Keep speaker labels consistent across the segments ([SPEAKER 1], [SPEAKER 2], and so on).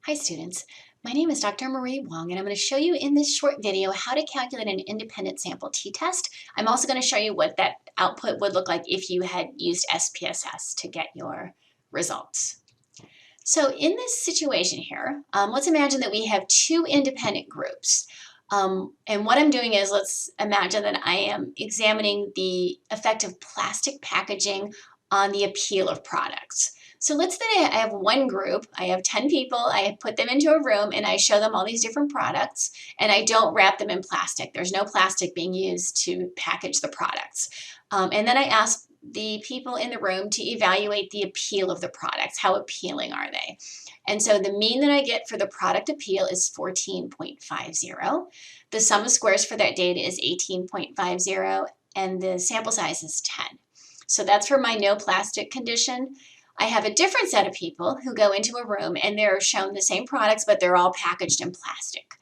[SPEAKER 1] Hi students, my name is Dr. Marie Wong and I'm going to show you in this short video how to calculate an independent sample t-test. I'm also going to show you what that output would look like if you had used SPSS to get your results. So in this situation here, let's imagine that we have two independent groups. And what I'm doing is, let's imagine that I am examining the effect of plastic packaging on the appeal of products. So let's say I have one group, I have 10 people, I put them into a room and I show them all these different products and I don't wrap them in plastic. There's no plastic being used to package the products. And then I ask the people in the room to evaluate the appeal of the products. How appealing are they? And so the mean that I get for the product appeal is 14.50. The sum of squares for that data is 18.50 and the sample size is 10. So that's for my no plastic condition. I have a different set of people who go into a room and they're shown the same products, but they're all packaged in plastic.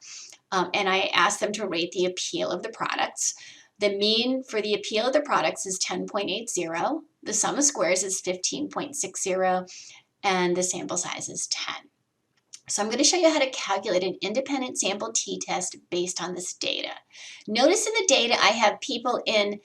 [SPEAKER 1] And I ask them to rate the appeal of the products. The mean for the appeal of the products is 10.80. The sum of squares is 15.60, and the sample size is 10. So I'm going to show you how to calculate an independent sample t-test based on this data. Notice in the data I have people in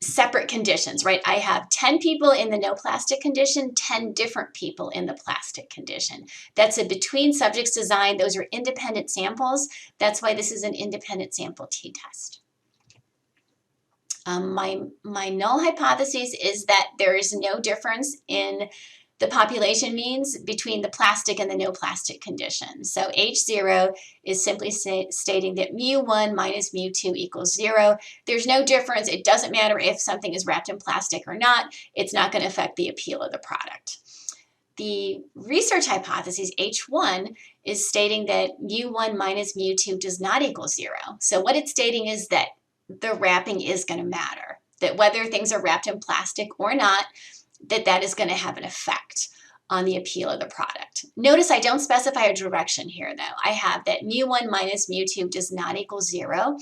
[SPEAKER 1] separate conditions, right? I have 10 people in the no plastic condition, 10 different people in the plastic condition. That's a between subjects design. Those are independent samples. That's why this is an independent sample t-test. My null hypothesis is that there is no difference in the population means between the plastic and the no plastic condition. So H0 is simply stating that mu1 minus mu2 equals 0. There's no difference. It doesn't matter if something is wrapped in plastic or not. It's not going to affect the appeal of the product. The research hypothesis, H1, is stating that mu1 minus mu2 does not equal 0. So what it's stating is that the wrapping is going to matter, that whether things are wrapped in plastic or not, that is going to have an effect on the appeal of the product. Notice I don't specify a direction here though. I have that mu1 minus mu2 does not equal 0.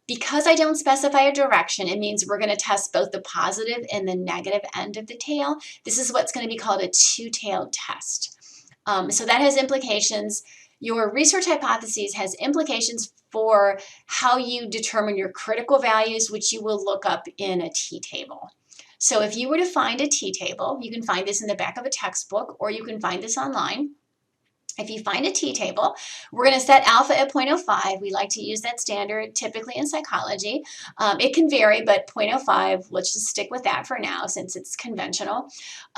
[SPEAKER 1] Because I don't specify a direction, it means we're going to test both the positive and the negative end of the tail. This is what's going to be called a two-tailed test. So that has implications. Your research hypothesis has implications for how you determine your critical values, which you will look up in a t-table. So if you were to find a t-table, you can find this in the back of a textbook or you can find this online. If you find a t-table, we're going to set alpha at 0.05. We like to use that standard typically in psychology. It can vary, but 0.05, let's just stick with that for now since it's conventional.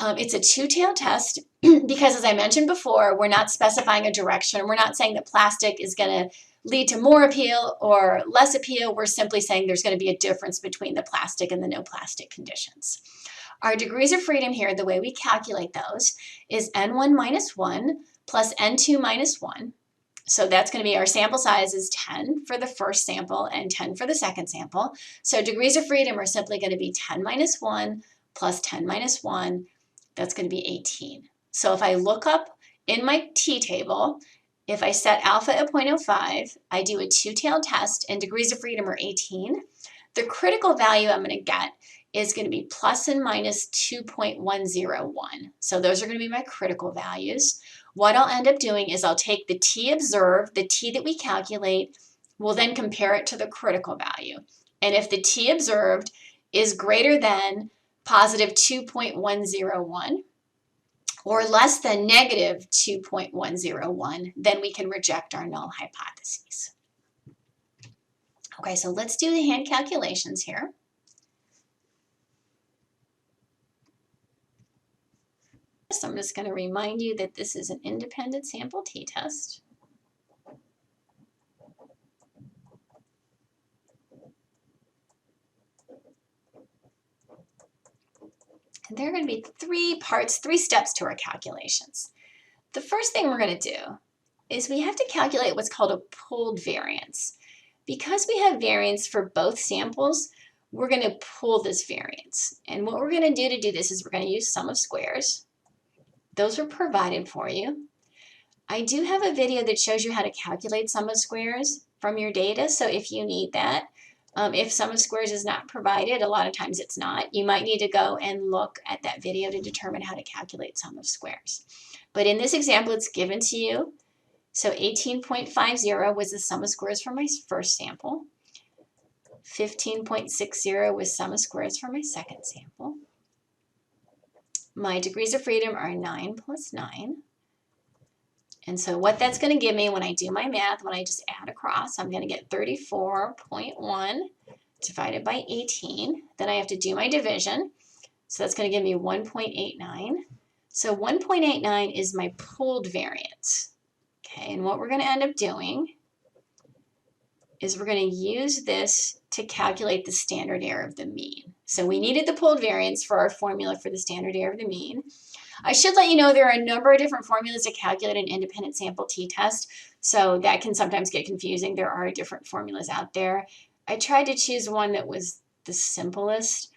[SPEAKER 1] It's a two-tailed test because, as I mentioned before, we're not specifying a direction. We're not saying that plastic is going to lead to more appeal or less appeal. We're simply saying there's going to be a difference between the plastic and the no plastic conditions. Our degrees of freedom here, the way we calculate those, is N1 minus 1 plus N2 minus 1. So that's going to be our sample size is 10 for the first sample and 10 for the second sample. So degrees of freedom are simply going to be 10 minus 1 plus 10 minus 1. That's going to be 18. So if I look up in my t-table, if I set alpha at 0.05, I do a two-tailed test and degrees of freedom are 18. The critical value I'm going to get is going to be plus and minus 2.101. So those are going to be my critical values. What I'll end up doing is I'll take the t observed, the t that we calculate, we'll then compare it to the critical value. And if the t observed is greater than positive 2.101, or less than negative 2.101, then we can reject our null hypotheses. Okay, so let's do the hand calculations here. So I'm just going to remind you that this is an independent sample t-test. And there are going to be three steps to our calculations. The first thing we're going to do is we have to calculate what's called a pooled variance. Because we have variance for both samples, we're going to pool this variance. And what we're going to do this is we're going to use sum of squares. Those are provided for you. I do have a video that shows you how to calculate sum of squares from your data, so if you need that, if sum of squares is not provided, a lot of times it's not, you might need to go and look at that video to determine how to calculate sum of squares. But in this example, it's given to you. So 18.50 was the sum of squares for my first sample. 15.60 was sum of squares for my second sample. My degrees of freedom are 9 plus 9. And so what that's going to give me when I do my math, when I just add across, I'm going to get 34.1 divided by 18. Then I have to do my division. So that's going to give me 1.89. So 1.89 is my pooled variance. Okay, and what we're going to end up doing is we're going to use this to calculate the standard error of the mean. So we needed the pooled variance for our formula for the standard error of the mean. I should let you know there are a number of different formulas to calculate an independent sample t-test, so that can sometimes get confusing. There are different formulas out there. I tried to choose one that was the simplest.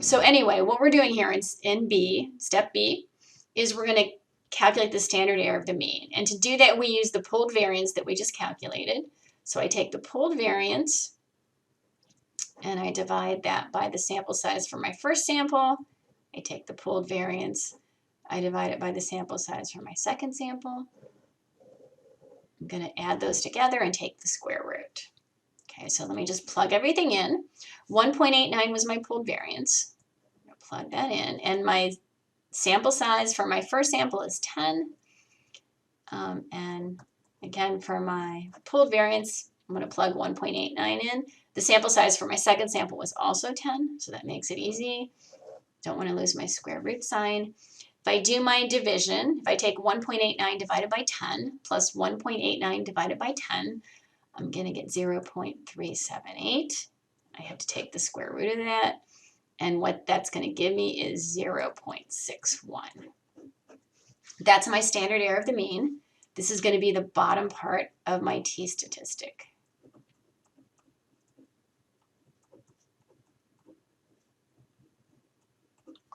[SPEAKER 1] So anyway, what we're doing here in B, step B, is we're going to calculate the standard error of the mean. And to do that, we use the pooled variance that we just calculated. So I take the pooled variance and I divide that by the sample size for my first sample. I take the pooled variance, I divide it by the sample size for my second sample. I'm going to add those together and take the square root. Okay, so let me just plug everything in. 1.89 was my pooled variance. I'm going to plug that in. And my sample size for my first sample is 10. And again, for my pooled variance, I'm going to plug 1.89 in. The sample size for my second sample was also 10, so that makes it easy. Don't want to lose my square root sign. If I do my division, if I take 1.89 divided by 10 plus 1.89 divided by 10, I'm going to get 0.378. I have to take the square root of that. And what that's going to give me is 0.61. That's my standard error of the mean. This is going to be the bottom part of my t-statistic.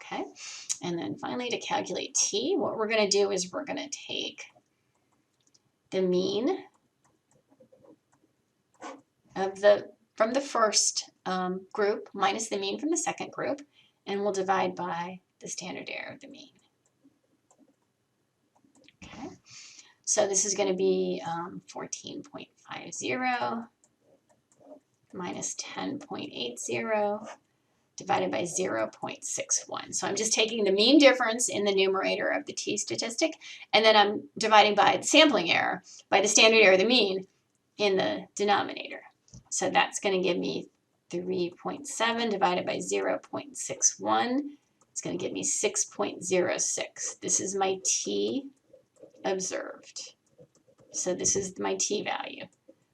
[SPEAKER 1] Okay, and then finally to calculate t, what we're going to do is we're going to take the mean of from the first group minus the mean from the second group, and we'll divide by the standard error of the mean. Okay, so this is going to be 14.50 minus 10.80 divided by 0.61. So I'm just taking the mean difference in the numerator of the t-statistic, and then I'm dividing by the sampling error by the standard error of the mean in the denominator. So that's going to give me 3.7 divided by 0.61. It's going to give me 6.06. This is my t observed. So this is my t value,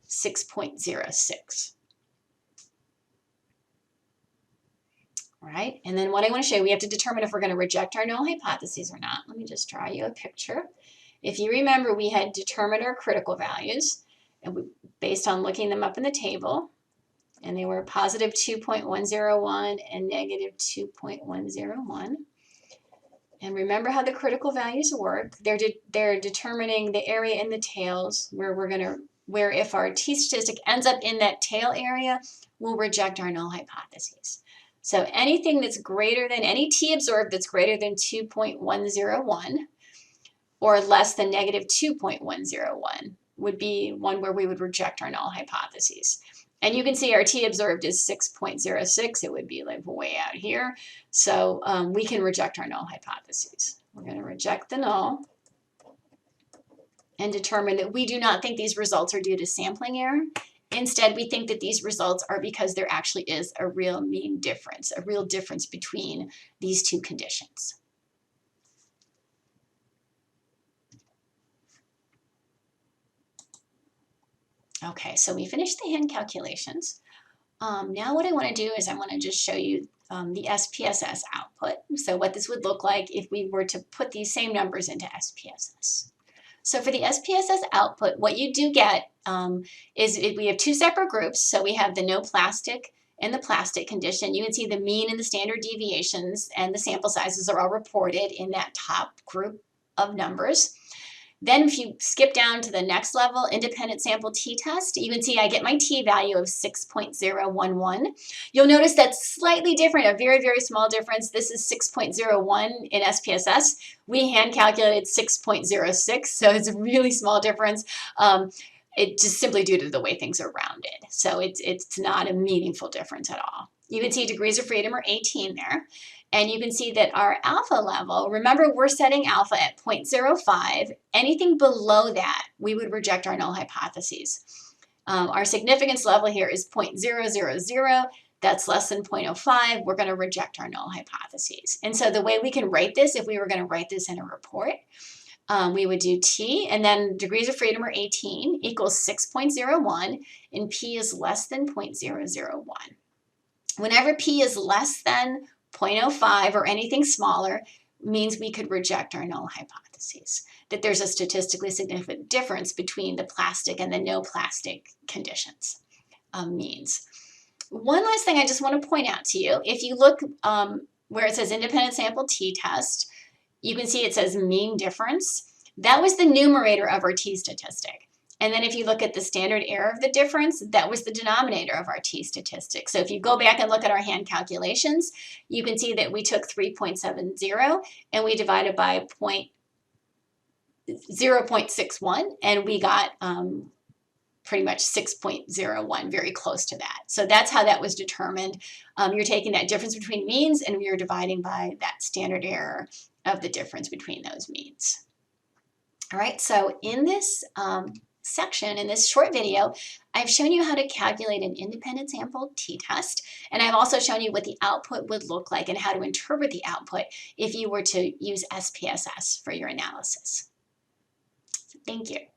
[SPEAKER 1] 6.06. All right, and then what I want to show you, we have to determine if we're going to reject our null hypotheses or not. Let me just draw you a picture. If you remember, we had determined our critical values and based on looking them up in the table, and they were positive 2.101 and negative 2.101. And remember how the critical values work. They're determining the area in the tails where if our t-statistic ends up in that tail area, we'll reject our null hypotheses. So anything that's greater than, any t observed that's greater than 2.101 or less than negative 2.101 would be one where we would reject our null hypotheses. And you can see our t observed is 6.06. It would be like way out here. So we can reject our null hypotheses. We're going to reject the null and determine that we do not think these results are due to sampling error. Instead, we think that these results are because there actually is a real mean difference, a real difference between these two conditions. Okay, so we finished the hand calculations. Now what I want to do is I want to just show you the SPSS output. So what this would look like if we were to put these same numbers into SPSS. So for the SPSS output, what you do get is we have two separate groups. So we have the no plastic and the plastic condition. You can see the mean and the standard deviations and the sample sizes are all reported in that top group of numbers. Then if you skip down to the next level, independent sample t-test, you can see I get my t-value of 6.011. You'll notice that's slightly different, a very, very small difference. This is 6.01 in SPSS. We hand calculated 6.06, so it's a really small difference. It's just simply due to the way things are rounded. So it's not a meaningful difference at all. You can see degrees of freedom are 18 there. And you can see that our alpha level, remember we're setting alpha at 0.05. Anything below that, we would reject our null hypotheses. Our significance level here is 0.000. That's less than 0.05. We're going to reject our null hypotheses. And so the way we can write this, if we were going to write this in a report, we would do T, and then degrees of freedom are 18 equals 6.01, and P is less than 0.001. Whenever P is less than 0.05 or anything smaller, means we could reject our null hypotheses, that there's a statistically significant difference between the plastic and the no plastic conditions means. One last thing I just want to point out to you, if you look where it says independent sample t-test, you can see it says mean difference. That was the numerator of our t-statistic. And then if you look at the standard error of the difference, that was the denominator of our t-statistic. So if you go back and look at our hand calculations, you can see that we took 3.70 and we divided by 0.61, and we got pretty much 6.01, very close to that. So that's how that was determined. You're taking that difference between means and you're dividing by that standard error of the difference between those means. All right, so in this section, in this short video, I've shown you how to calculate an independent sample t-test, and I've also shown you what the output would look like and how to interpret the output if you were to use SPSS for your analysis. So thank you.